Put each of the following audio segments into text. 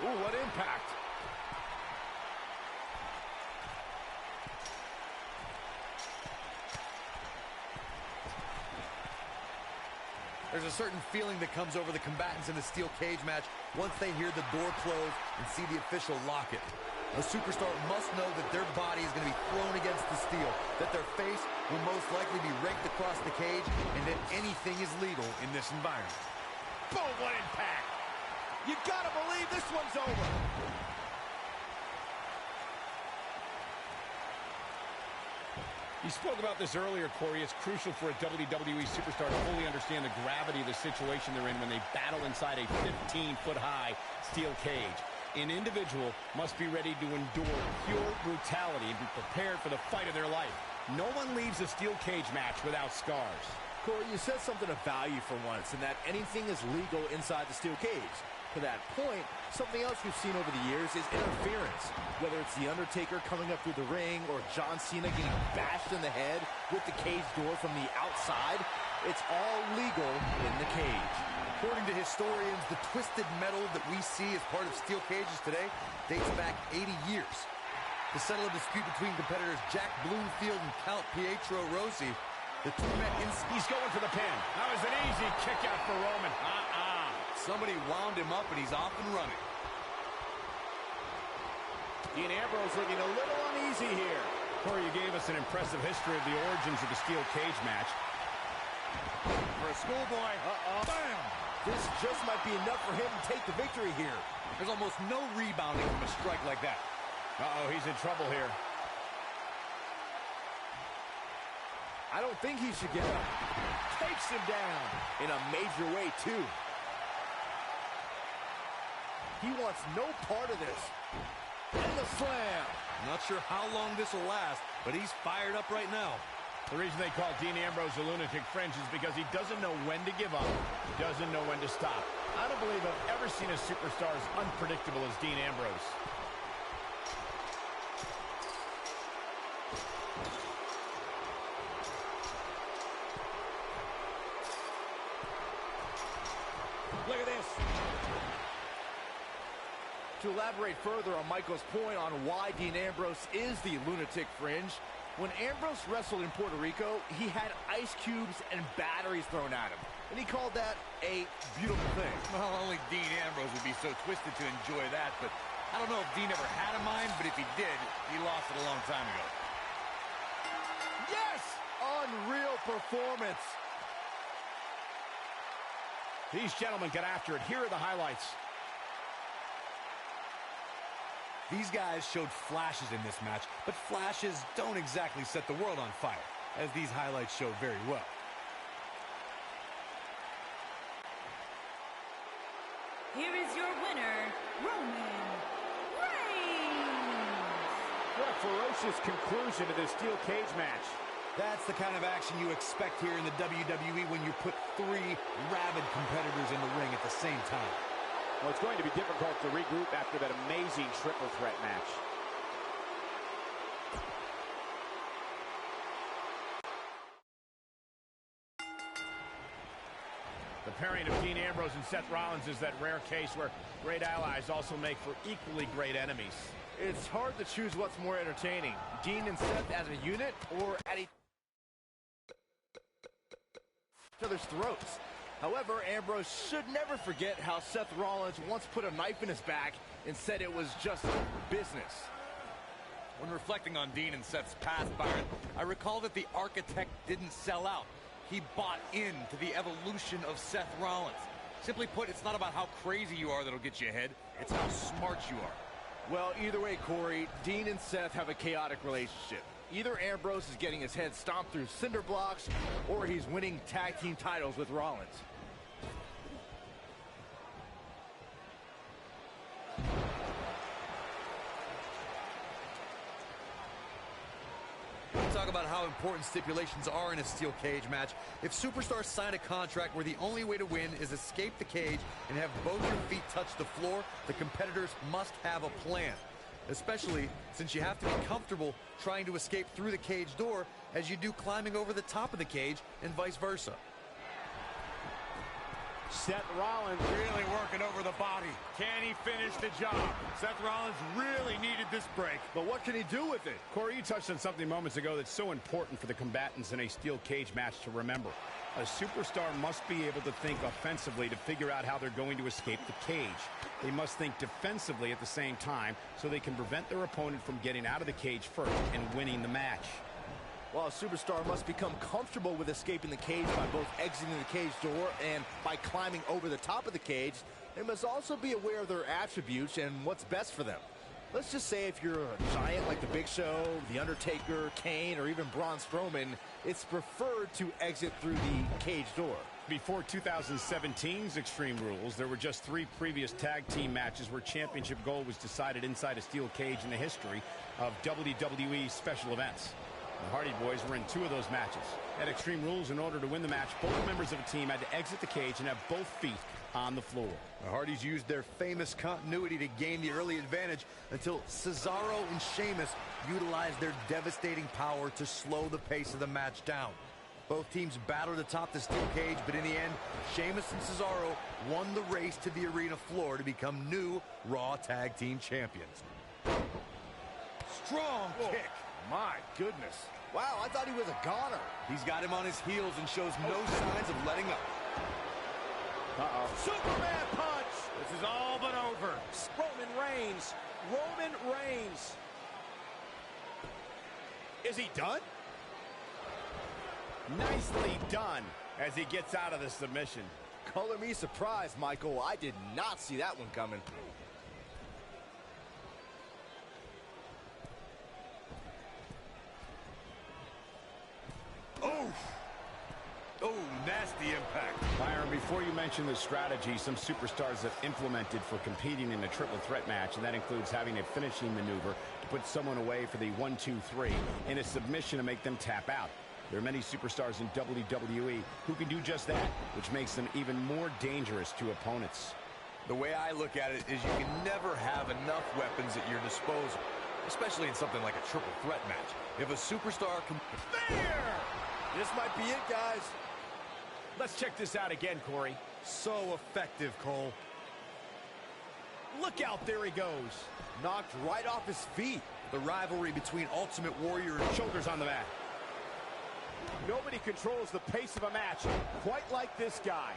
Ooh, what impact. There's a certain feeling that comes over the combatants in a steel cage match once they hear the door close and see the official lock it. A superstar must know that their body is going to be thrown against the steel, that their face will most likely be raked across the cage, and that anything is legal in this environment. Boom, what impact. You gotta believe this one's over. You spoke about this earlier, Corey. It's crucial for a WWE superstar to fully understand the gravity of the situation they're in when they battle inside a 15-foot-high steel cage. An individual must be ready to endure pure brutality and be prepared for the fight of their life. No one leaves a steel cage match without scars. Corey, you said something of value for once, in that anything is legal inside the steel cage. To that point, something else we've seen over the years is interference. Whether it's The Undertaker coming up through the ring or John Cena getting bashed in the head with the cage door from the outside, it's all legal in the cage. According to historians, the twisted metal that we see as part of steel cages today dates back 80 years. To settle a dispute between competitors Jack Bloomfield and Count Pietro Rossi, the two met in... He's going for the pin. That was an easy kick out for Roman. Somebody wound him up, and he's off and running. Dean Ambrose looking a little uneasy here. Corey, you gave us an impressive history of the origins of the steel cage match. For a schoolboy. Bam! This just might be enough for him to take the victory here. There's almost no rebounding from a strike like that. He's in trouble here. I don't think he should get up. Takes him down in a major way, too. He wants no part of this. And the slam. Not sure how long this will last, but he's fired up right now. The reason they call Dean Ambrose a lunatic fringe is because he doesn't know when to give up, doesn't know when to stop. I don't believe I've ever seen a superstar as unpredictable as Dean Ambrose. Look at this. To elaborate further on Michael's point on why Dean Ambrose is the lunatic fringe, when Ambrose wrestled in Puerto Rico, he had ice cubes and batteries thrown at him, and he called that a beautiful thing. Well, only Dean Ambrose would be so twisted to enjoy that, but I don't know if Dean ever had a mind, but if he did, he lost it a long time ago. Yes! Unreal performance. These gentlemen get after it. Here are the highlights. These guys showed flashes in this match, but flashes don't exactly set the world on fire, as these highlights show very well. Here is your winner, Roman Reigns. What a ferocious conclusion to this steel cage match. That's the kind of action you expect here in the WWE when you put three rabid competitors in the ring at the same time. Well, it's going to be difficult to regroup after that amazing triple threat match. The pairing of Dean Ambrose and Seth Rollins is that rare case where great allies also make for equally great enemies. It's hard to choose what's more entertaining, Dean and Seth as a unit or at each other's throats. However, Ambrose should never forget how Seth Rollins once put a knife in his back and said it was just business. When reflecting on Dean and Seth's past, Byron, I recall that the architect didn't sell out. He bought into the evolution of Seth Rollins. Simply put, it's not about how crazy you are that'll get you ahead. It's how smart you are. Well, either way, Corey, Dean and Seth have a chaotic relationship. Either Ambrose is getting his head stomped through cinder blocks, or he's winning tag team titles with Rollins. Talk about how important stipulations are in a steel cage match. If superstars sign a contract where the only way to win is escape the cage and have both your feet touch the floor, the competitors must have a plan. Especially since you have to be comfortable trying to escape through the cage door as you do climbing over the top of the cage and vice versa. Seth Rollins really working over the body. Can he finish the job? Seth Rollins really needed this break. But what can he do with it? Corey, you touched on something moments ago that's so important for the combatants in a steel cage match to remember. A superstar must be able to think offensively to figure out how they're going to escape the cage. They must think defensively at the same time so they can prevent their opponent from getting out of the cage first and winning the match. Well, a superstar must become comfortable with escaping the cage by both exiting the cage door and by climbing over the top of the cage. They must also be aware of their attributes and what's best for them. Let's just say if you're a giant like The Big Show, The Undertaker, Kane, or even Braun Strowman, it's preferred to exit through the cage door. Before 2017's Extreme Rules, there were just 3 previous tag team matches where championship gold was decided inside a steel cage in the history of WWE special events. The Hardy Boys were in 2 of those matches. At Extreme Rules, in order to win the match, both members of a team had to exit the cage and have both feet on the floor. The Hardys used their famous continuity to gain the early advantage until Cesaro and Sheamus utilized their devastating power to slow the pace of the match down. Both teams battled atop the steel cage, but in the end, Sheamus and Cesaro won the race to the arena floor to become new Raw Tag Team Champions. Strong kick. My goodness. Wow, I thought he was a goner. He's got him on his heels and shows no signs of letting up. Superman punch. This is all but over. Roman Reigns. Roman Reigns. Is he done? Nicely done as he gets out of the submission. Color me surprised, Michael. I did not see that one coming. Oh, nasty impact. Byron, before you mention the strategy some superstars have implemented for competing in a triple threat match, and that includes having a finishing maneuver to put someone away for the 1-2-3 and a submission to make them tap out. There are many superstars in WWE who can do just that, which makes them even more dangerous to opponents. The way I look at it is you can never have enough weapons at your disposal, especially in something like a triple threat match. If a superstar can... There! This might be it, guys. Let's check this out again, Corey. So effective, Cole. Look out, there he goes. Knocked right off his feet. The rivalry between Ultimate Warrior and... Shoulders on the mat. Nobody controls the pace of a match quite like this guy.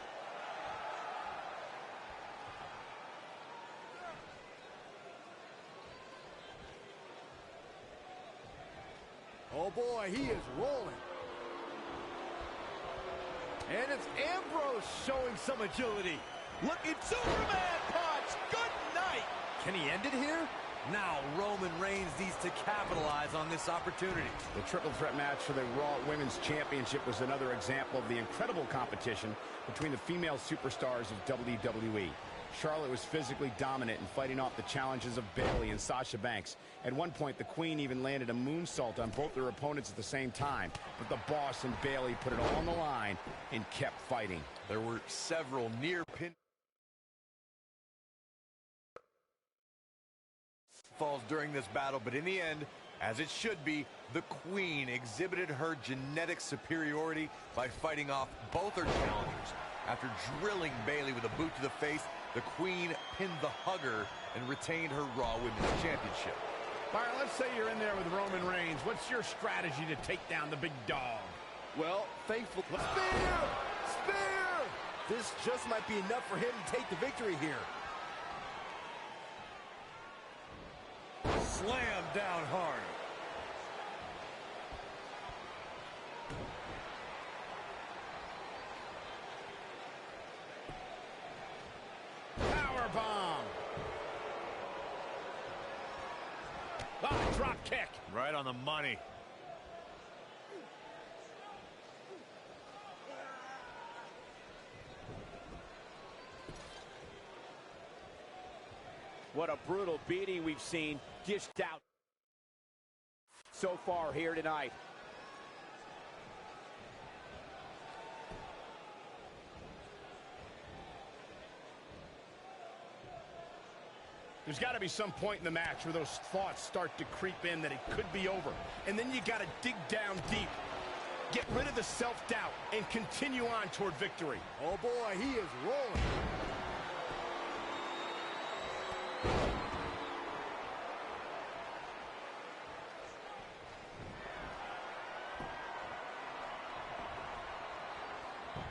Oh boy, he is rolling. And it's Ambrose showing some agility. Looking Superman punch. Good night. Can he end it here? Now Roman Reigns needs to capitalize on this opportunity. The triple threat match for the Raw Women's Championship was another example of the incredible competition between the female superstars of WWE. Charlotte was physically dominant in fighting off the challenges of Bayley and Sasha Banks. At one point, the Queen even landed a moonsault on both their opponents at the same time. But the Boss and Bayley put it all on the line and kept fighting. There were several near pin falls during this battle, but in the end, as it should be, the Queen exhibited her genetic superiority by fighting off both her challengers. After drilling Bayley with a boot to the face, the Queen pinned the hugger and retained her Raw Women's Championship. Byron, let's say you're in there with Roman Reigns. What's your strategy to take down the big dog? Well, thankfully... Spear! Spear! This just might be enough for him to take the victory here. Slam down hard. Power bomb. Oh, drop kick. Right on the money. What a brutal beating we've seen dished out so far here tonight. There's got to be some point in the match where those thoughts start to creep in that it could be over. And then you got to dig down deep. Get rid of the self-doubt and continue on toward victory. Oh boy, he is rolling.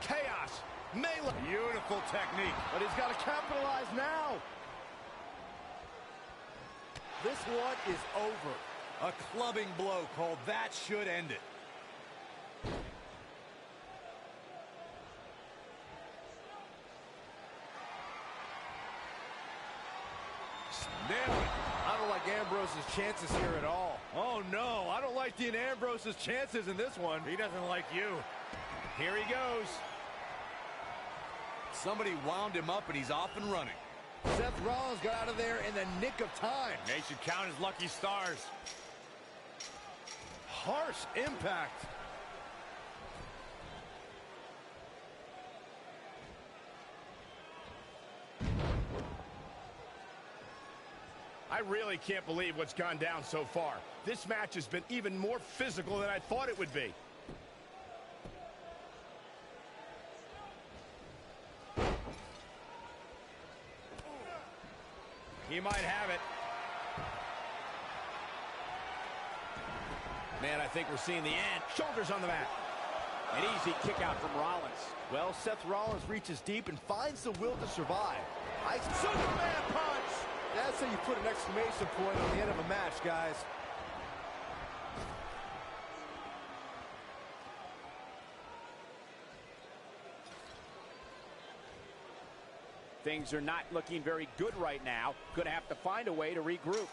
Chaos. Melee. Beautiful technique. But he's got to capitalize now. This one is over. A clubbing blow called. That should end it. Nailed it. I don't like Ambrose's chances here at all. Oh no, I don't like Dean Ambrose's chances in this one. He doesn't like you. Here he goes. Somebody wound him up and he's off and running. Seth Rollins got out of there in the nick of time. They should count his lucky stars. Harsh impact. I really can't believe what's gone down so far. This match has been even more physical than I thought it would be. He might have it. Man, I think we're seeing the end. Shoulders on the mat. An easy kick out from Rollins. Well, Seth Rollins reaches deep and finds the will to survive. Superman punch! That's how you put an exclamation point on the end of a match, guys. Things are not looking very good right now. Gonna have to find a way to regroup.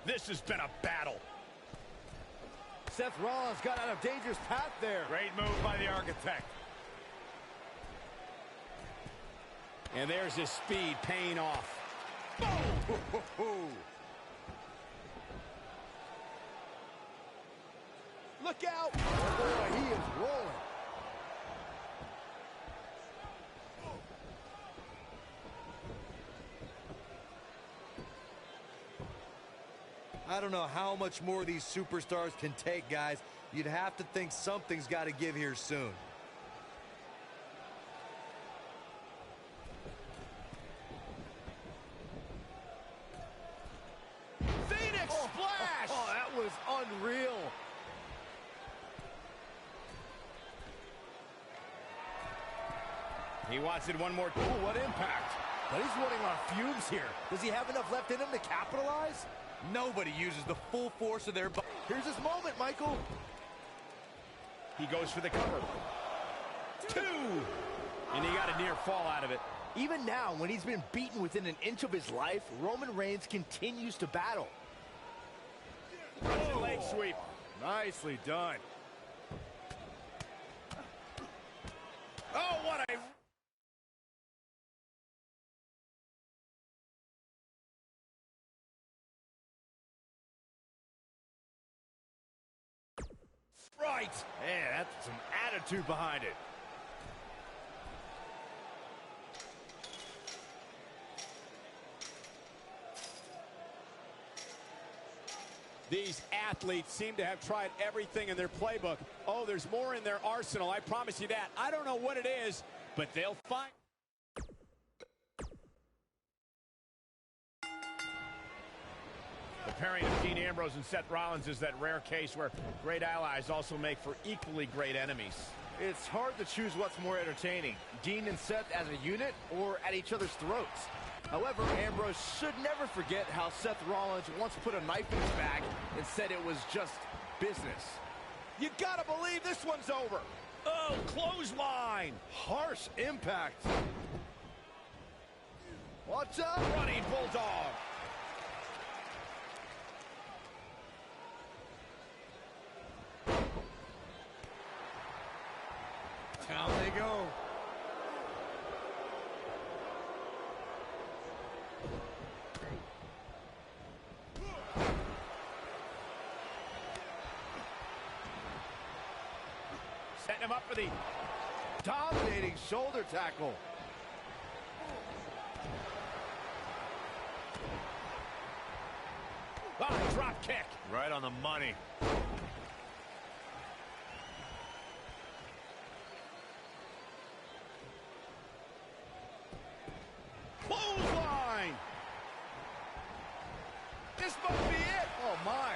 This has been a battle. Seth Rollins got out of dangerous path there. Great move by the architect. And there's his speed paying off. Look out! Oh boy, he is rolling. I don't know how much more these superstars can take, guys. You'd have to think something's got to give here soon. Phoenix splash! Oh, that was unreal. He wants it one more. Ooh, what impact. But he's running on fumes here. Does he have enough left in him to capitalize? Nobody uses the full force of their body. Here's his moment, Michael. He goes for the cover. 2! And he got a near fall out of it. Even now, when he's been beaten within an inch of his life, Roman Reigns continues to battle. Russian leg sweep. Nicely done. Oh, what a... Right. Man, that's some attitude behind it. These athletes seem to have tried everything in their playbook. Oh, there's more in their arsenal, I promise you that. I don't know what it is, but they'll find... The pairing of Dean Ambrose and Seth Rollins is that rare case where great allies also make for equally great enemies. It's hard to choose what's more entertaining, Dean and Seth as a unit or at each other's throats. However, Ambrose should never forget how Seth Rollins once put a knife in his back and said it was just business. You gotta believe this one's over. Oh, clothesline. Harsh impact. Watch out! Running bulldog. Down they go. Setting him up for the... Dominating shoulder tackle. Oh, drop kick. Right on the money. Clothesline. This must be it. Oh, my.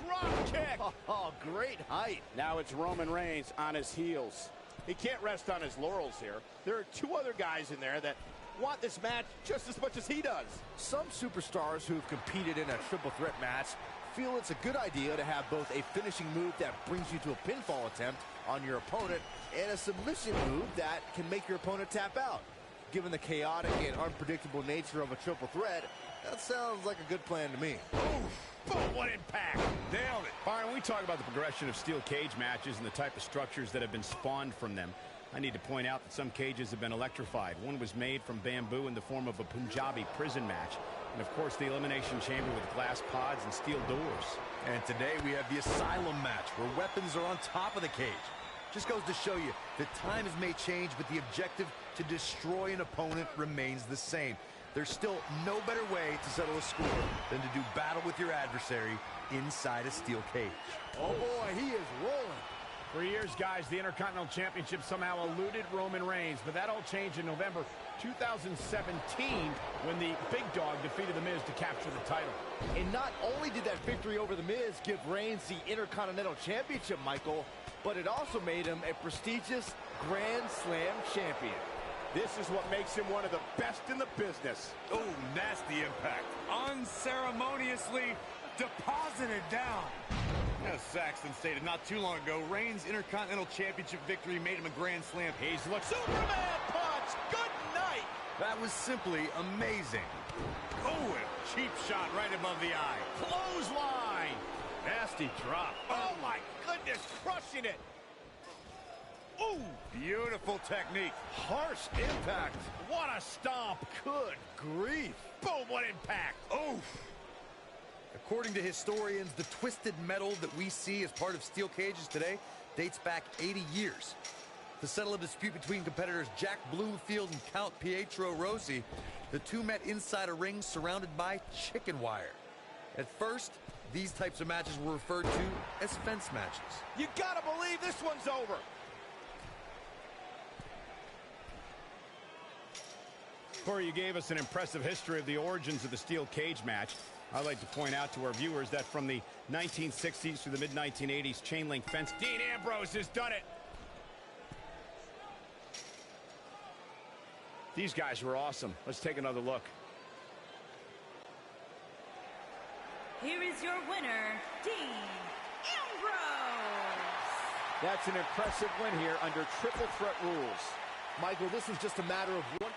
Drop kick. Oh, great height. Now it's Roman Reigns on his heels. He can't rest on his laurels here. There are two other guys in there that want this match just as much as he does. Some superstars who've competed in a triple threat match feel it's a good idea to have both a finishing move that brings you to a pinfall attempt on your opponent and a submission move that can make your opponent tap out. Given the chaotic and unpredictable nature of a triple threat, that sounds like a good plan to me. Boom, what impact. Nailed it. Byron, when we talk about the progression of steel cage matches and the type of structures that have been spawned from them, I need to point out that some cages have been electrified. One was made from bamboo in the form of a Punjabi prison match. And, of course, the elimination chamber with glass pods and steel doors. And today we have the Asylum match, where weapons are on top of the cage. Just goes to show you that times may change, but the objective to destroy an opponent remains the same. There's still no better way to settle a score than to do battle with your adversary inside a steel cage. Oh, boy, he is rolling. For years, guys, the Intercontinental Championship somehow eluded Roman Reigns, but that all changed in November 2017 when the big dog defeated The Miz to capture the title. And not only did that victory over The Miz give Reigns the Intercontinental Championship, Michael, but it also made him a prestigious Grand Slam champion. This is what makes him one of the best in the business. Oh, nasty impact. Unceremoniously deposited down. As Saxton stated not too long ago, Reigns' Intercontinental Championship victory made him a Grand Slam. He's looked Superman punch. Good night. That was simply amazing. Oh, a cheap shot right above the eye. Clothesline. Nasty drop. Oh, my goodness. Crushing it. Ooh. Beautiful technique. Harsh impact. What a stomp. Good grief. Boom, what impact. Oh. According to historians, the twisted metal that we see as part of steel cages today dates back 80 years. To settle a dispute between competitors Jack Bloomfield and Count Pietro Rossi, the two met inside a ring surrounded by chicken wire. At first, these types of matches were referred to as fence matches. You gotta believe this one's over. Corey, you gave us an impressive history of the origins of the steel cage match. I'd like to point out to our viewers that from the 1960s through the mid-1980s, chain link fence. Dean Ambrose has done it. These guys were awesome. Let's take another look. Here is your winner, Dean Ambrose. That's an impressive win here under triple threat rules. Michael, this is just a matter of one.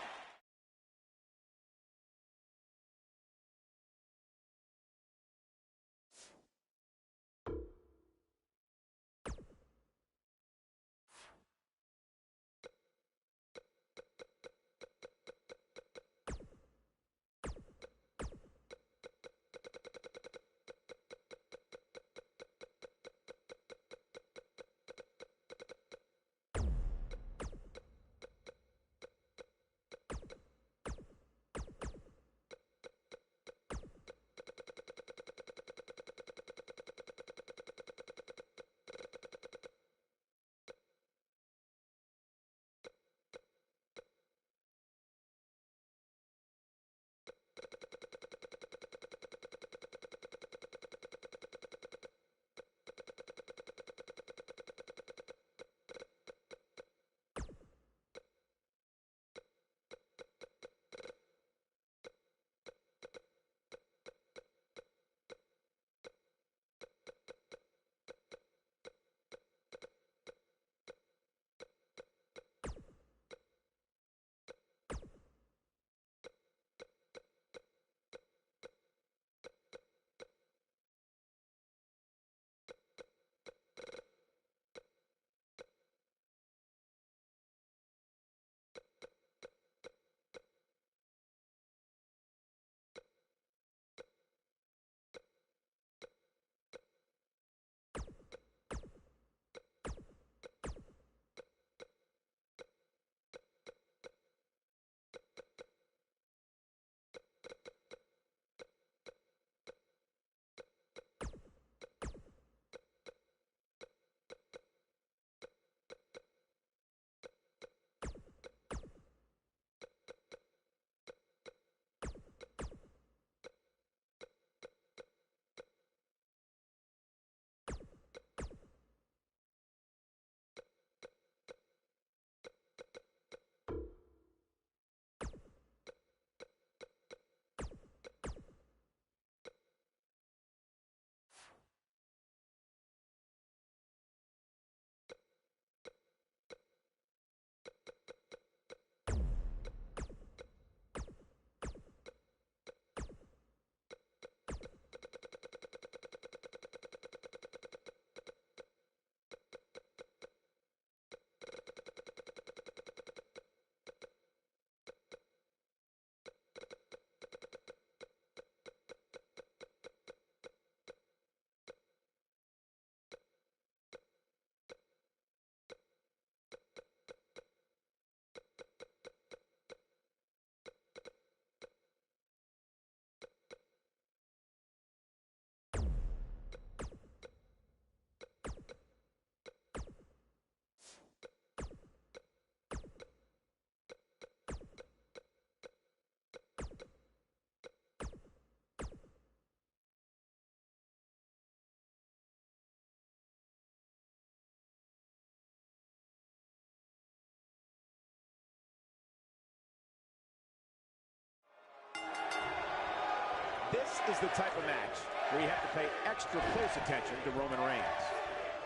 This is the type of match where you have to pay extra close attention to Roman Reigns.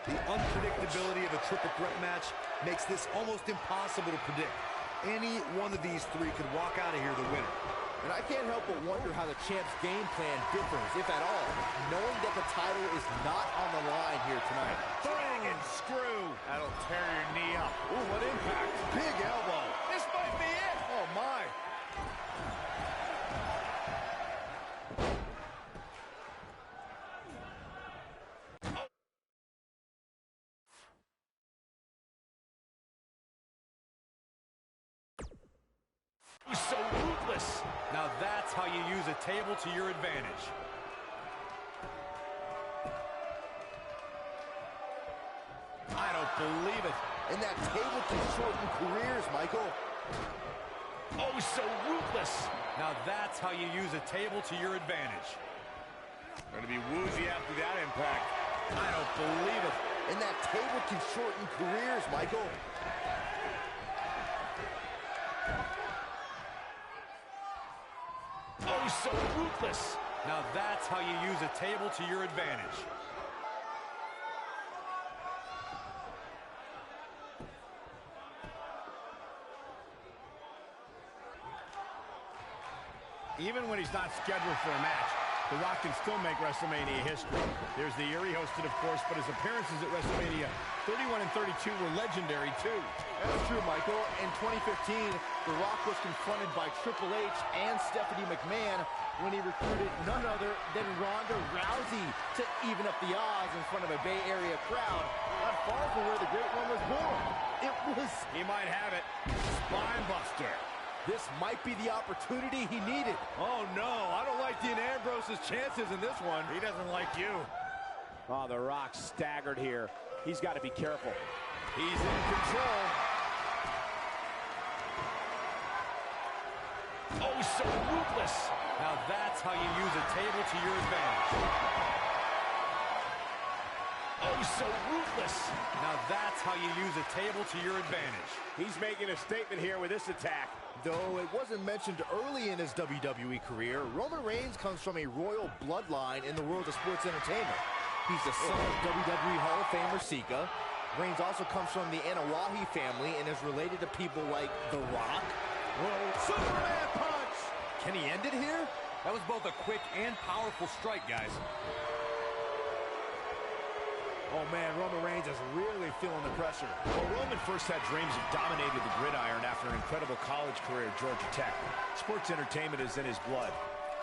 The unpredictability of a triple threat match makes this almost impossible to predict. Any one of these three could walk out of here the winner. And I can't help but wonder how the champ's game plan differs, if at all, knowing that the title is not on the line here tonight. Dragon screw. That'll tear your knee up. Ooh, what impact. Big elbow. This might be it. Oh, my. So ruthless. Now that's how you use a table to your advantage. I don't believe it. And that table can shorten careers, Michael. Oh, so ruthless. Now that's how you use a table to your advantage. Going to be woozy after that impact. I don't believe it. And that table can shorten careers, Michael. Oh, so ruthless. Now that's how you use a table to your advantage. Even when he's not scheduled for a match, The Rock can still make WrestleMania history. There's the year he hosted, of course, but his appearances at WrestleMania 31 and 32 were legendary, too. That's true, Michael. In 2015, The Rock was confronted by Triple H and Stephanie McMahon when he recruited none other than Ronda Rousey to even up the odds in front of a Bay Area crowd, not far from where the Great One was born. It was... He might have it. Spine buster. This might be the opportunity he needed. Oh, no. I don't like Dean Ambrose's chances in this one. He doesn't like you. Oh, The Rock staggered here. He's got to be careful. He's in control. Oh, so ruthless. Now that's how you use a table to your advantage. Oh, so ruthless. Now that's how you use a table to your advantage. He's making a statement here with this attack. Though it wasn't mentioned early in his WWE career, Roman Reigns comes from a royal bloodline in the world of sports entertainment. He's the son of WWE Hall of Famer Sika. Reigns also comes from the Anawahi family and is related to people like The Rock. Whoa, Superman punch! Can he end it here? That was both a quick and powerful strike, guys. Oh, man, Roman Reigns is really feeling the pressure. Well, Roman first had dreams of dominating the gridiron after an incredible college career at Georgia Tech. Sports entertainment is in his blood.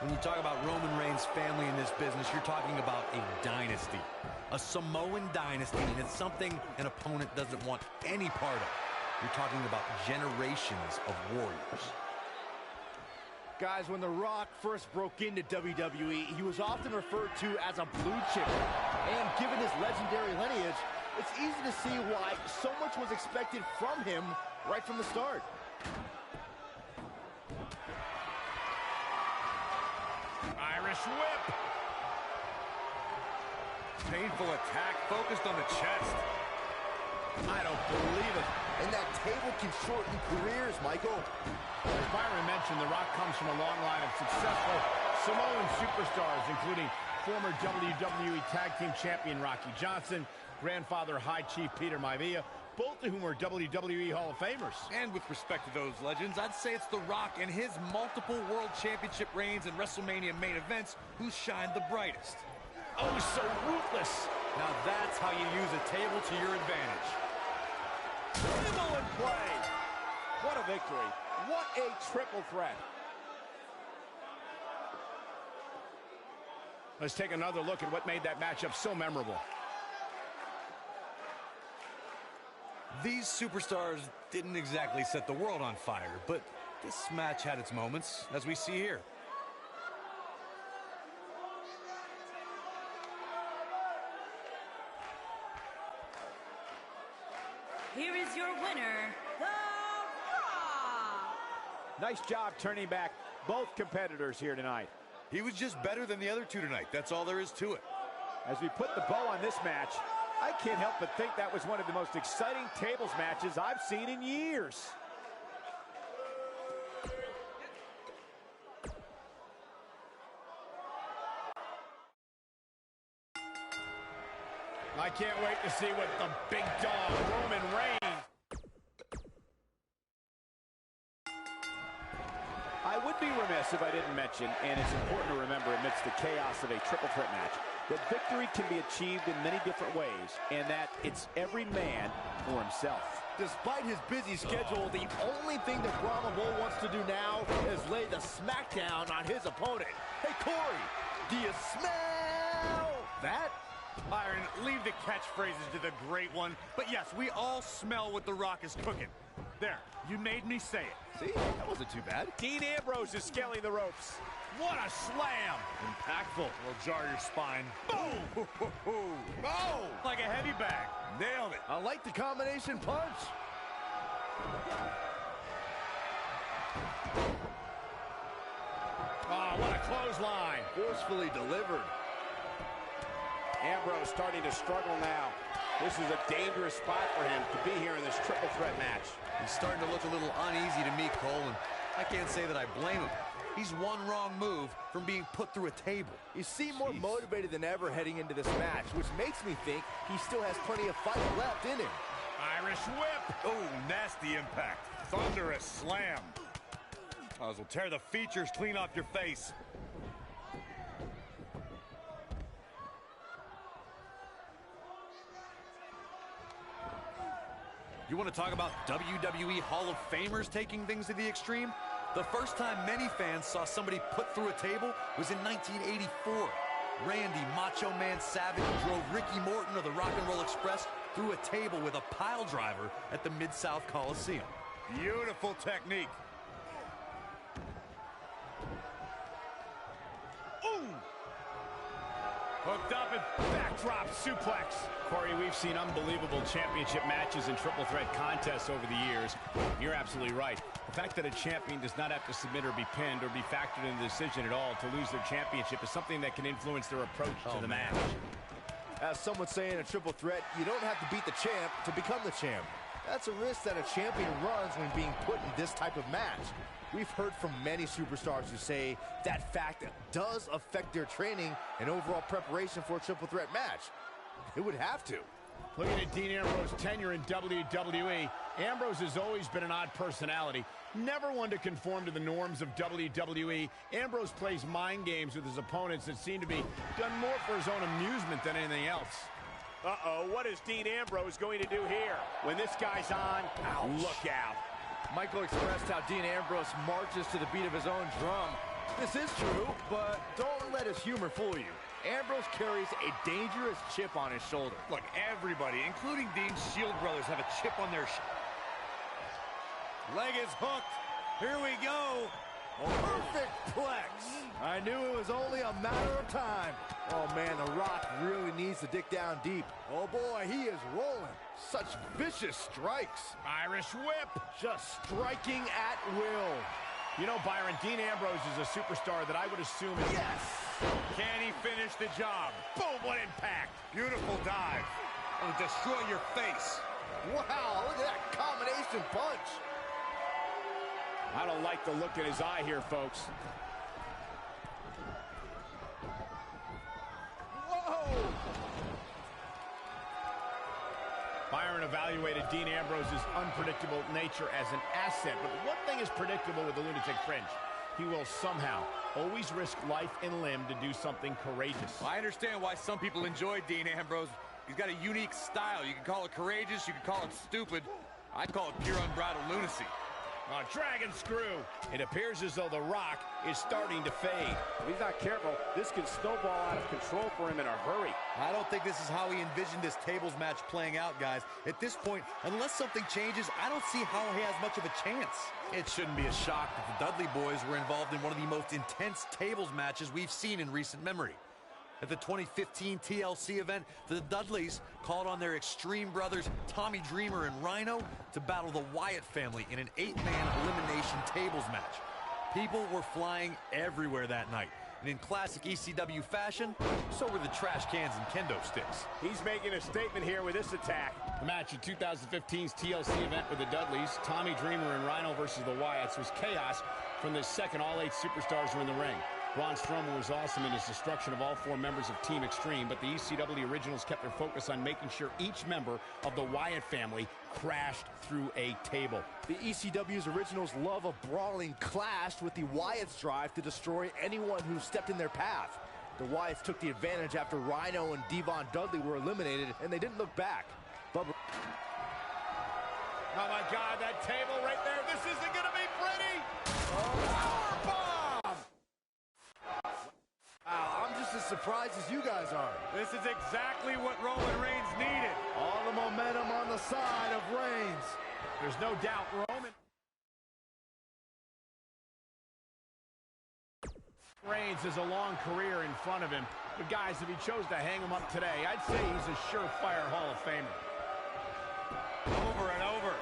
When you talk about Roman Reigns' family in this business, you're talking about a dynasty. A Samoan dynasty, and it's something an opponent doesn't want any part of. You're talking about generations of warriors. Guys, when The Rock first broke into WWE, he was often referred to as a blue chipper. And given his legendary lineage, it's easy to see why so much was expected from him right from the start. Irish whip. Painful attack focused on the chest. I don't believe it. And that table can shorten careers, Michael. As Byron mentioned, The Rock comes from a long line of successful Samoan superstars, including former WWE Tag Team Champion Rocky Johnson, grandfather High Chief Peter Maivia, both of whom are WWE Hall of Famers. And with respect to those legends, I'd say it's The Rock and his multiple World Championship reigns and WrestleMania main events who shine the brightest. Oh, so ruthless. Now that's how you use a table to your advantage. Table in play. What a victory. What a triple threat. Let's take another look at what made that matchup so memorable. These superstars didn't exactly set the world on fire, but this match had its moments, as we see here. Here is your winner, The Rock. Nice job turning back both competitors here tonight. He was just better than the other two tonight. That's all there is to it. As we put the bow on this match, I can't help but think that was one of the most exciting tables matches I've seen in years. I can't wait to see what the big dog, Roman Reigns. I would be remiss if I didn't mention, and it's important to remember amidst the chaos of a triple threat match, that victory can be achieved in many different ways, and that it's every man for himself. Despite his busy schedule, the only thing that Braun wants to do now is lay the smackdown on his opponent. Hey, Corey, do you smell that? Byron, leave the catchphrases to the great one. But yes, we all smell what The Rock is cooking. There, you made me say it. See, that wasn't too bad. Dean Ambrose is scaling the ropes. What a slam! Impactful. Will jar your spine. Boom! Oh! Like a heavy bag. Nailed it. I like the combination punch. Oh, what a clothesline. Forcefully delivered. Ambrose starting to struggle now. This is a dangerous spot for him to be here in this triple threat match. He's starting to look a little uneasy to me, Cole, and I can't say that I blame him. He's one wrong move from being put through a table. He seemed more motivated than ever heading into this match, which makes me think he still has plenty of fight left in him. Irish whip. Oh, nasty impact. Thunderous slam. Oh, this will tear the features clean off your face. You want to talk about WWE Hall of Famers taking things to the extreme? The first time many fans saw somebody put through a table was in 1984. Randy Macho Man Savage drove Ricky Morton of the Rock and Roll Express through a table with a pile driver at the Mid-South Coliseum. Beautiful technique. Ooh! Hooked up and backdrop suplex. Corey, we've seen unbelievable championship matches and triple threat contests over the years. You're absolutely right. The fact that a champion does not have to submit or be pinned or be factored in the decision at all to lose their championship is something that can influence their approach to the match. As some would say in a triple threat, you don't have to beat the champ to become the champ. That's a risk that a champion runs when being put in this type of match. We've heard from many superstars who say that fact does affect their training and overall preparation for a triple threat match. It would have to. Looking at Dean Ambrose's tenure in WWE, Ambrose has always been an odd personality. Never one to conform to the norms of WWE. Ambrose plays mind games with his opponents that seem to be done more for his own amusement than anything else. Uh-oh, what is Dean Ambrose going to do here? When this guy's on, look out. Michael expressed how Dean Ambrose marches to the beat of his own drum. This is true, but don't let his humor fool you. Ambrose carries a dangerous chip on his shoulder. Look, everybody, including Dean's Shield brothers, have a chip on their leg is hooked. Here we go. Perfect plex. I knew it was only a matter of time. Oh, man, The Rock really needs to dig down deep. Oh, boy, he is rolling. Such vicious strikes. Irish whip. Just striking at will. You know, Byron, Dean Ambrose is a superstar that I would assume is... Yes! Can he finish the job? Boom, what impact. Beautiful dive. It'll destroy your face. Wow, look at that combination punch. I don't like the look in his eye here, folks. Whoa! Byron evaluated Dean Ambrose's unpredictable nature as an asset, but one thing is predictable with the Lunatic Fringe. He will somehow always risk life and limb to do something courageous. I understand why some people enjoy Dean Ambrose. He's got a unique style. You can call it courageous, you can call it stupid. I'd call it pure unbridled lunacy. Dragon screw. It appears as though The Rock is starting to fade. If he's not careful, this could snowball out of control for him in a hurry. I don't think this is how he envisioned this tables match playing out, guys. At this point, unless something changes, I don't see how he has much of a chance. It shouldn't be a shock that the Dudley boys were involved in one of the most intense tables matches we've seen in recent memory. At the 2015 TLC event, the Dudleys called on their Extreme brothers, Tommy Dreamer and Rhino, to battle the Wyatt family in an 8-man elimination tables match. People were flying everywhere that night. And in classic ECW fashion, so were the trash cans and kendo sticks. He's making a statement here with this attack. The match in 2015's TLC event with the Dudleys, Tommy Dreamer and Rhino versus the Wyatts, was chaos from the second all 8 superstars were in the ring. Braun Strowman was awesome in his destruction of all 4 members of Team Extreme, but the ECW Originals kept their focus on making sure each member of the Wyatt family crashed through a table. The ECW's Originals love a brawling clash, with the Wyatts' drive to destroy anyone who stepped in their path. The Wyatts took the advantage after Rhino and Devon Dudley were eliminated, and they didn't look back. Oh my God, that table right there, this isn't gonna be pretty! Powerbomb! Wow, I'm just as surprised as you guys are. This is exactly what Roman Reigns needed. All the momentum on the side of Reigns. There's no doubt Roman Reigns has a long career in front of him. But guys, if he chose to hang him up today, I'd say he's a surefire Hall of Famer. Over and over.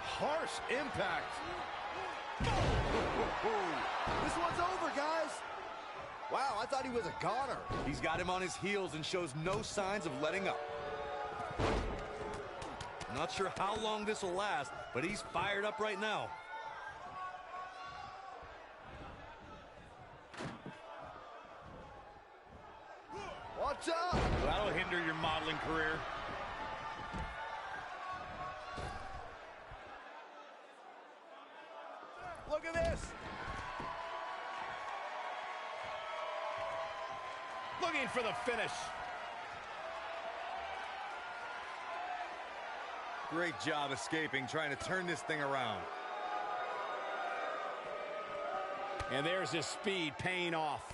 Harsh impact. This one's over, guys. Wow, I thought he was a goner. He's got him on his heels and shows no signs of letting up. Not sure how long this will last, but he's fired up right now. Watch out! That'll hinder your modeling career. Look at this. Looking for the finish. Great job escaping, trying to turn this thing around. And there's his speed paying off.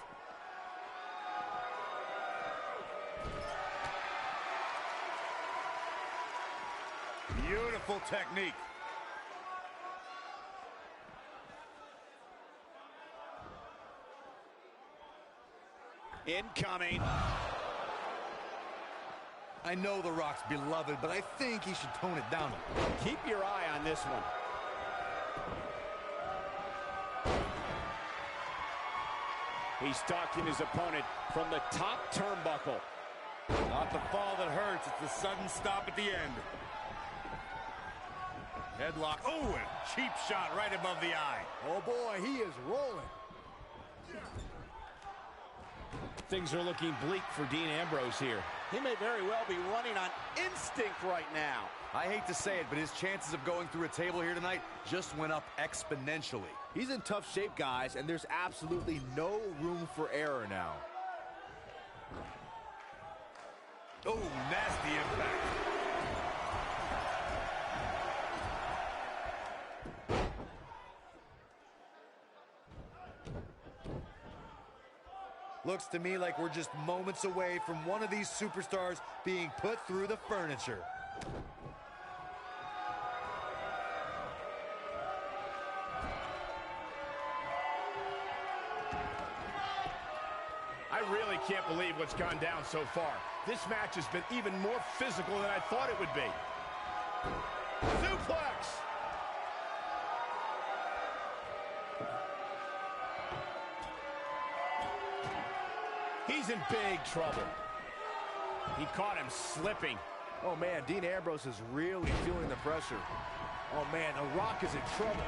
Beautiful technique. Incoming. I know The Rock's beloved, but I think he should tone it down a little. Keep your eye on this one. He's stalking his opponent from the top turnbuckle. Not the fall that hurts, it's the sudden stop at the end. Headlock. Oh, and cheap shot right above the eye. Oh boy, he is rolling. Things are looking bleak for Dean Ambrose here. He may very well be running on instinct right now. I hate to say it, but his chances of going through a table here tonight just went up exponentially. He's in tough shape, guys, and there's absolutely no room for error now. Oh, nasty impact. Looks to me like we're just moments away from one of these superstars being put through the furniture. I really can't believe what's gone down so far. This match has been even more physical than I thought it would be. Suplex! He's in big trouble. He caught him slipping. Oh man, Dean Ambrose is really feeling the pressure. Oh man, The Rock is in trouble.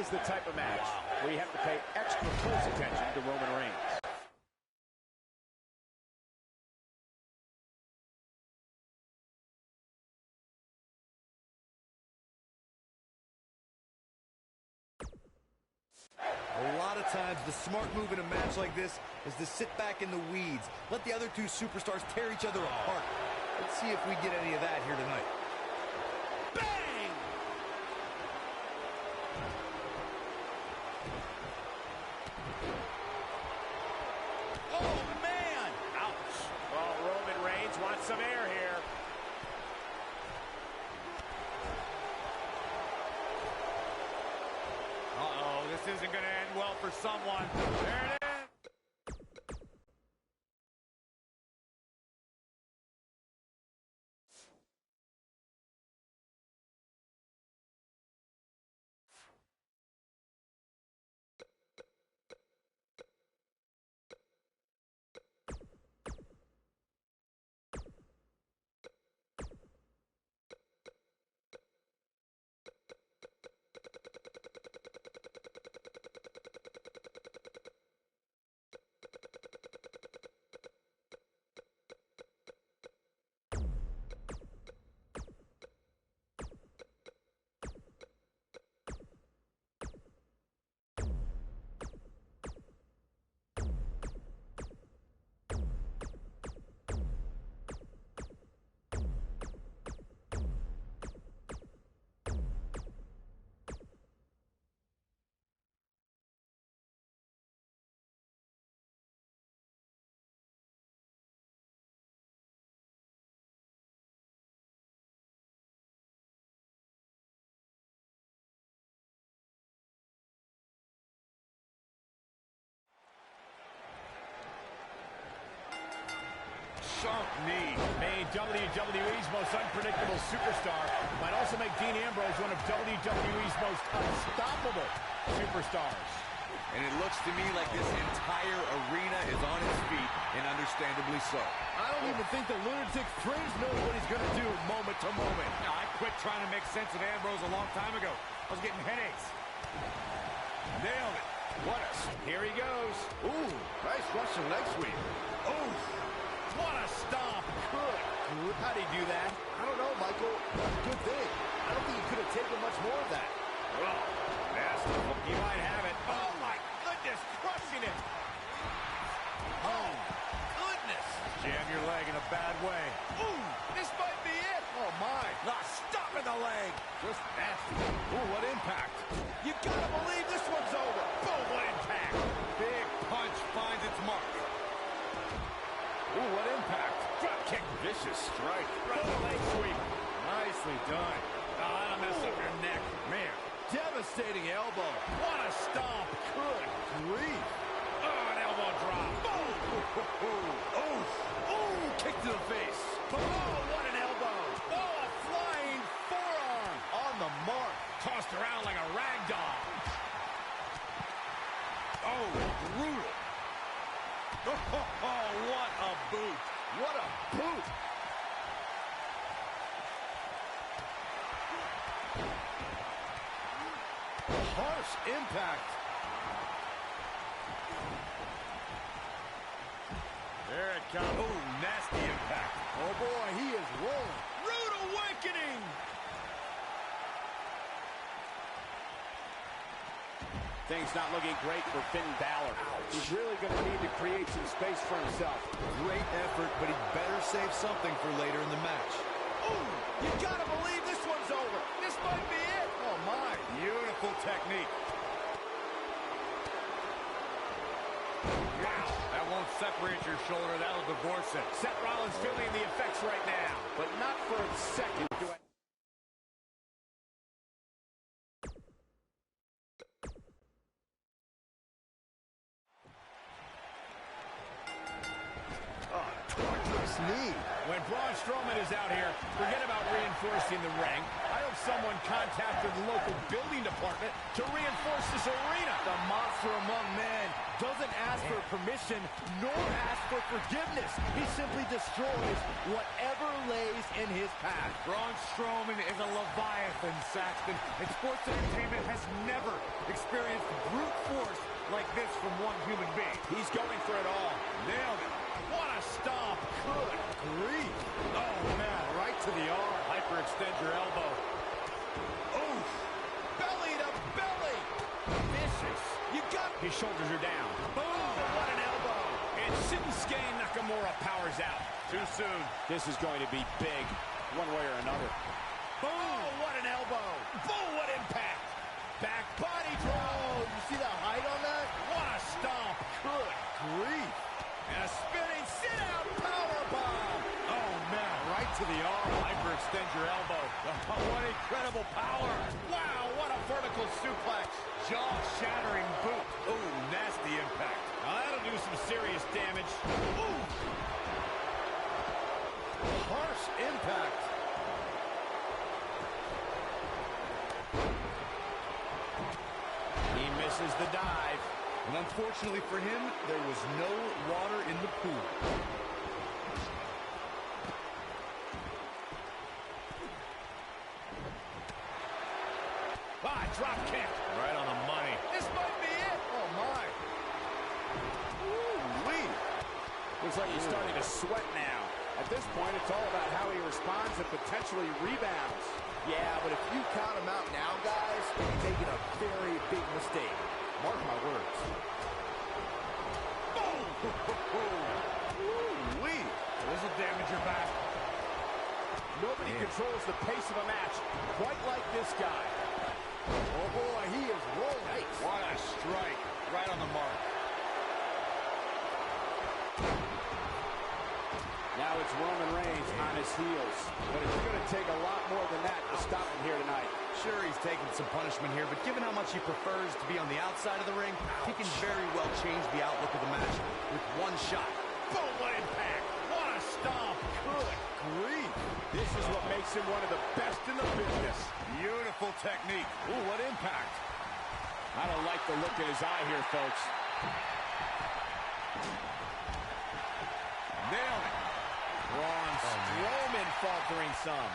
is the type of match where you have to pay extra close attention to Roman Reigns. A lot of times, the smart move in a match like this is to sit back in the weeds. Let the other two superstars tear each other apart. Let's see if we get any of that here tonight. Bang! Oh, man! Ouch! Well, Roman Reigns wants some air here. Uh-oh, this isn't going to end well for someone. There it is. Sharp knee. Made WWE's most unpredictable superstar. Might also make Dean Ambrose one of WWE's most unstoppable superstars. And it looks to me like this entire arena is on its feet, and understandably so. I don't even think the lunatic fringe knows what he's going to do moment to moment. Now, I quit trying to make sense of Ambrose a long time ago. I was getting headaches. Nailed it. What a... Here he goes. Ooh, nice Russian leg sweep. Ooh. What a stomp. Good. How'd he do that? I don't know, Michael. Good thing. I don't think he could have taken much more of that. Oh, nasty. He might have it. Oh, my goodness. Crushing it. Oh, goodness. Jam your leg in a bad way. Ooh, this might be it. Oh, my. Stop in the leg. Just nasty. Ooh, what impact. You gotta believe this one's over. Boom, what impact. Big punch finds its mark. Ooh, what impact. Drop kick. Vicious strike. Right leg sweep. Nicely done. Oh, that'll mess up your neck. Man. Devastating elbow. What a stomp. Good grief. Oh, an elbow drop. Boom. Ooh, kick to the face. Oh, what an elbow. Oh, a flying forearm. On the mark. Tossed around like a rag doll. Oh, brutal. Oh, what a boot. What a boot. Harsh impact. There it comes. Oh, nasty impact. Oh, boy, he is rolling. Rude awakening. Things not looking great for Finn Balor. He's really going to need to create some space for himself. Great effort, but he better save something for later in the match. Ooh, you gotta believe this one's over. This might be it. Oh, my. Beautiful technique. Wow, that won't separate your shoulder. That'll divorce it. Seth Rollins feeling the effects right now. But not for a second do I... Nice knee. When Braun Strowman is out here, forget about reinforcing the ring. I don't have someone contacted the local building department to reinforce this arena. The monster among men doesn't ask for permission nor ask for forgiveness. He simply destroys whatever lays in his path. Braun Strowman is a Leviathan, Saxton, and sports entertainment has never experienced brute force like this from one human being. He's going for it all. Nailed it. What a stomp. Good grief. Oh, man, right to the arm. Hyperextend your elbow. Oof. Belly to belly. Vicious. You got... His shoulders are down. Boom. Oh, what an elbow. And Shinsuke Nakamura powers out. Too soon. This is going to be big, one way or another. Boom. Oh, what an elbow. Boom, what impact. Back body drop. Oh, you see the height on that? What a stomp. Good grief. And a spinning sit-out powerbomb. Oh, man, right to the arm. Hyperextend your elbow. Oh, what incredible power. Wow, what a vertical suplex. Jaw-shattering boot. Oh, nasty impact. Now, that'll do some serious damage. Ooh. Harsh impact. He misses the dive. And unfortunately for him, there was no water in the pool. Drop kick. Right on the money. This might be it. Oh, my. Ooh-wee. Looks like he's starting to sweat now. At this point, it's all about how he responds and potentially rebounds. Yeah, but if you count him out now, guys, you're making a very big mistake. Mark my words. Ooh-wee. This will damage your back. Nobody controls the pace of a match quite like this guy. Oh, boy, he is rolling. What a strike. Right on the mark. Now it's Roman Reigns on his heels. But it's going to take a lot more than that to stop him here tonight. Sure, he's taking some punishment here, but given how much he prefers to be on the outside of the ring, he can very well change the outlook of the match with one shot. Boom, what impact. What a stomp. Good grief. This is what makes him one of the best in the business. Beautiful technique. Ooh, what impact. I don't like the look in his eye here, folks. Nailed it. Braun Strowman faltering some.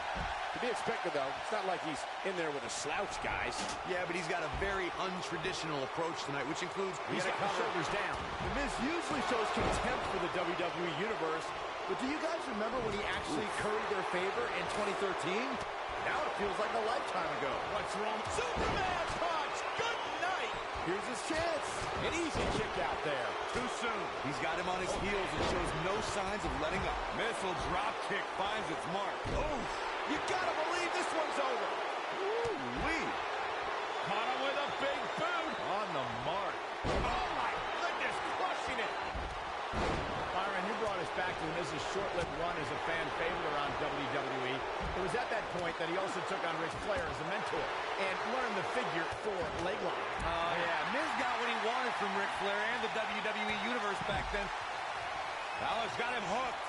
To be expected, though. It's not like he's in there with a slouch, guys. Yeah, but he's got a very untraditional approach tonight, which includes... He's got the shoulders down. The Miz usually shows contempt for the WWE Universe, but do you guys remember when he actually curried their favor in 2013? Now it feels like a lifetime ago. What's wrong? Superman punch! Good night! Here's his chance. An easy kick out there. Too soon. He's got him on his heels and shows no signs of letting up. Missile drop kick finds its mark. Oh, you gotta believe this one's over. Ooh-wee. Caught him with a big boot. On the mark. Oh, my goodness, crushing it. Byron, you brought us back to Miz's short-lived run as a fan favorite around WWE. It was at that point that he also took on Ric Flair as a mentor and learned the figure 4 leg lock. Oh, yeah. Miz got what he wanted from Ric Flair and the WWE Universe back then. Balor's got him hooked.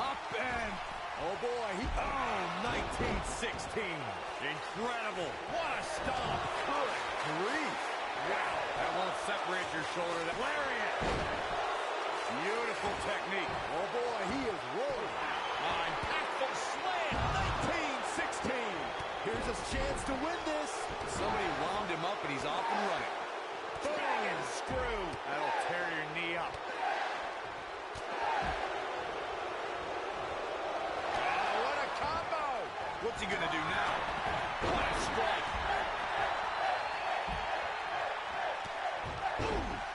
Up and... Oh, boy. 1916. Incredible. What a stomp. Good grief. Wow. That won't separate your shoulder. That lariat. Beautiful technique. Oh, boy, he is rolling. Impactful slam. 1916. Here's his chance to win this. Somebody wound him up, and he's off and running. Bang and screw. That'll tear your knee up. What a combo. What's he gonna do now? What a strike.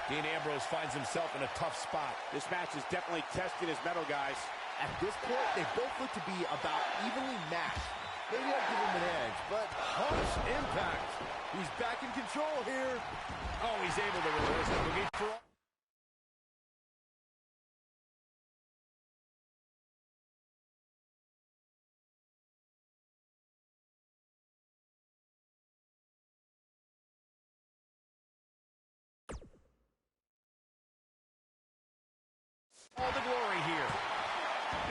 Dean Ambrose finds himself in a tough spot. This match is definitely testing his mettle, guys. At this point, they both look to be about evenly matched. Maybe I'll give him an edge, but harsh impact. He's back in control here. Oh, he's able to reverse it. Looking for... all the glory here.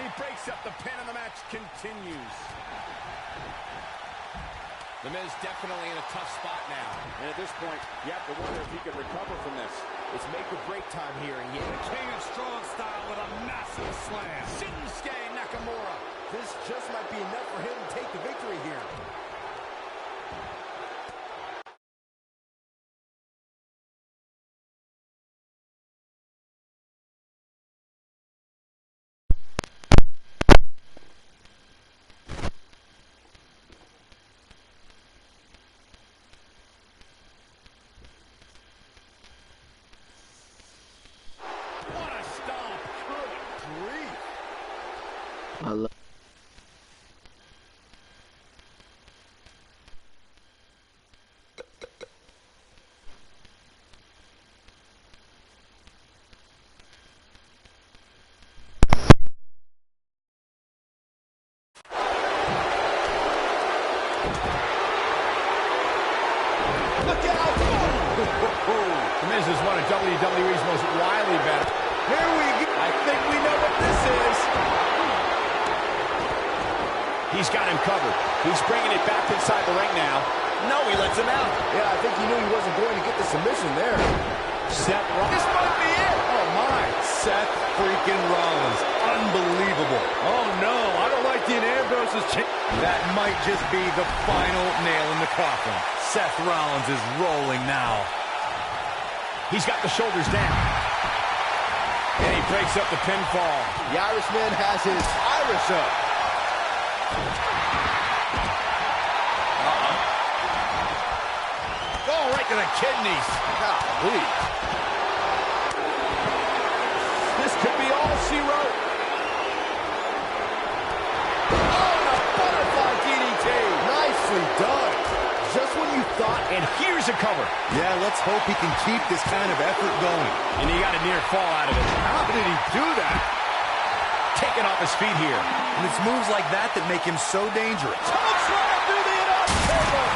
He breaks up the pin and the match continues. The Miz definitely in a tough spot now. And at this point, you have to wonder if he can recover from this. It's make or break time here. And yet, The King of Strong Style with a massive slam. Shinsuke Nakamura. this just might be enough for him to take the victory here. What a stomp. Good grief. I love. Look out! The Miz is one of WWE's most wily veterans. Here we go. I think we know what this is. He's got him covered. He's bringing it back inside the ring now. No, he lets him out. Yeah, I think he knew he wasn't going to get the submission there. Seth Rollins. This might be it. Oh, my. Seth freaking Rollins. Unbelievable. Oh no, I don't like the Ambrose's That might just be the final nail in the coffin. Seth Rollins is rolling now. He's got the shoulders down. And he breaks up the pinfall. The Irishman has his Irish up. Oh, right to the kidneys. Golly. This could be all she wrote. Oh, a butterfly DDT. Nicely done. Just when you thought. And here's a cover. Yeah, let's hope he can keep this kind of effort going. And he got a near fall out of it. How did he do that? Taking off his feet here. And it's moves like that that make him so dangerous. Comes right through the announce table.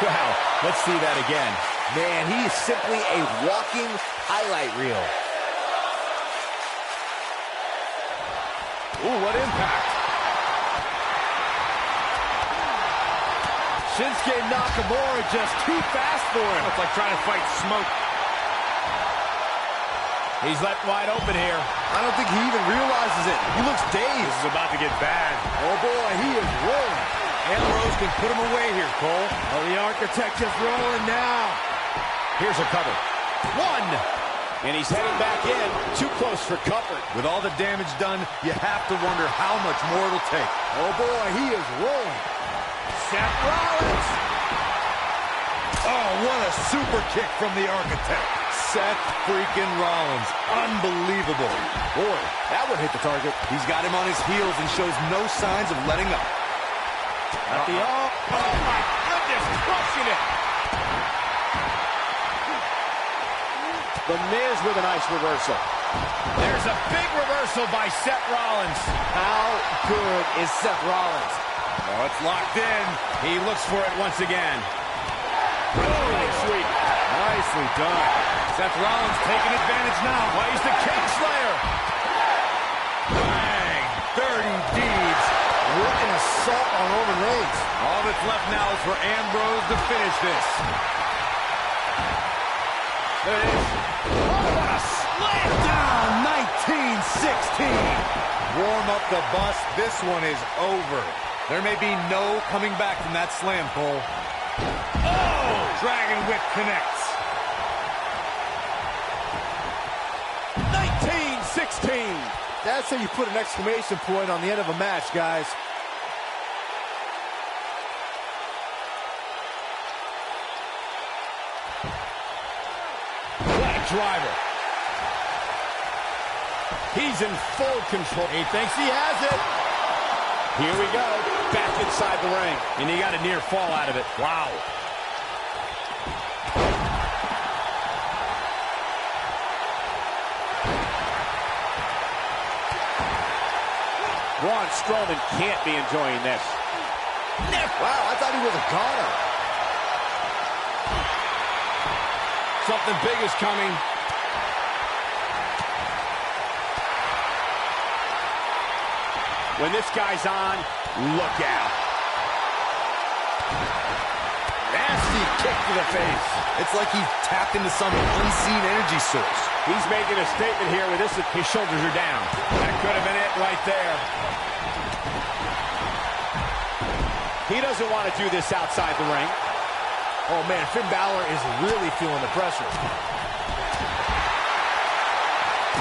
Wow, let's see that again. Man, he is simply a walking highlight reel. Ooh, what impact. Shinsuke Nakamura just too fast for him. It's like trying to fight smoke. He's left wide open here. I don't think he even realizes it. He looks dazed. This is about to get bad. Oh, boy, he is rolling. Ambrose can put him away here, Cole. Oh, the Architect is rolling now. Here's a cover. One. And he's heading back in. Too close for comfort. With all the damage done, you have to wonder how much more it'll take. Oh, boy, he is rolling. Seth Rollins. Oh, what a super kick from the Architect. Seth freaking Rollins. Unbelievable. Boy, that would hit the target. He's got him on his heels and shows no signs of letting up. At the oh my goodness, crushing it. The Miz with a nice reversal. There's a big reversal by Seth Rollins. How good is Seth Rollins? Oh, it's locked in. He looks for it once again. Nice sweep. Nicely done. Seth Rollins taking advantage now. Plays the King Slayer. Bang! Dirty deeds. What an assault on Roman Reigns. All that's left now is for Ambrose to finish this. There it is. Oh, what a slam Down 1916. Warm up the bus. This one is over. There may be no coming back from that slam, Cole. Oh! Dragon Whip connects. 1916. That's how you put an exclamation point on the end of a match, guys. What a driver. He's in full control. He thinks he has it. Here we go. Back inside the ring. And he got a near fall out of it. Wow. Braun Strowman can't be enjoying this. Wow, I thought he was a goner. Something big is coming. When this guy's on, look out. kick to the face. It's like he tapped into some unseen energy source. He's making a statement here with this. His shoulders are down. That could have been it right there. He doesn't want to do this outside the ring. Oh, man, Finn Balor is really feeling the pressure.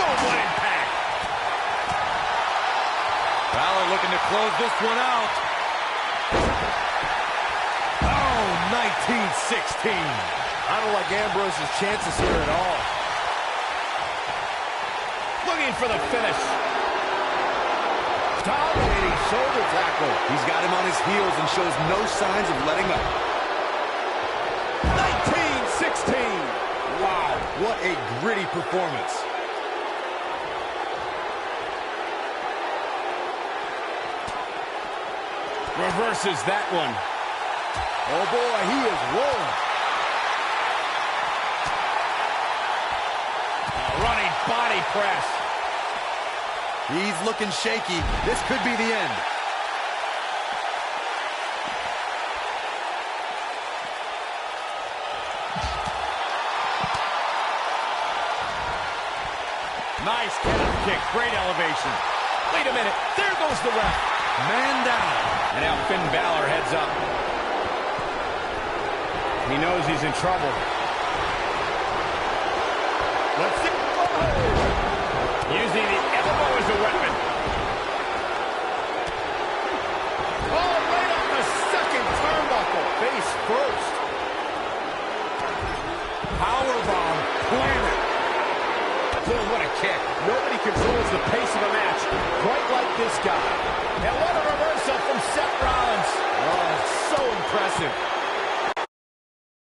Boom, what impact. Balor looking to close this one out. Oh, 1916. I don't like Ambrose's chances here at all. Looking for the finish. Dominating shoulder tackle. He's got him on his heels and shows no signs of letting up. 1916. Wow, what a gritty performance. Reverses that one. Oh, boy, he is rolling. Running body press. He's looking shaky. This could be the end. Nice calf kick. Great elevation. Wait a minute. There goes the ref. Man down. And now Finn Balor heads up. He knows he's in trouble. Let's see. Oh. Using the elbow as a weapon. Oh, right on the second turnbuckle. Face first. Powerbomb planted. Boom, what a kick. Nobody controls the pace of a match quite like this guy. And what a reversal from Seth Rollins. Oh, so impressive.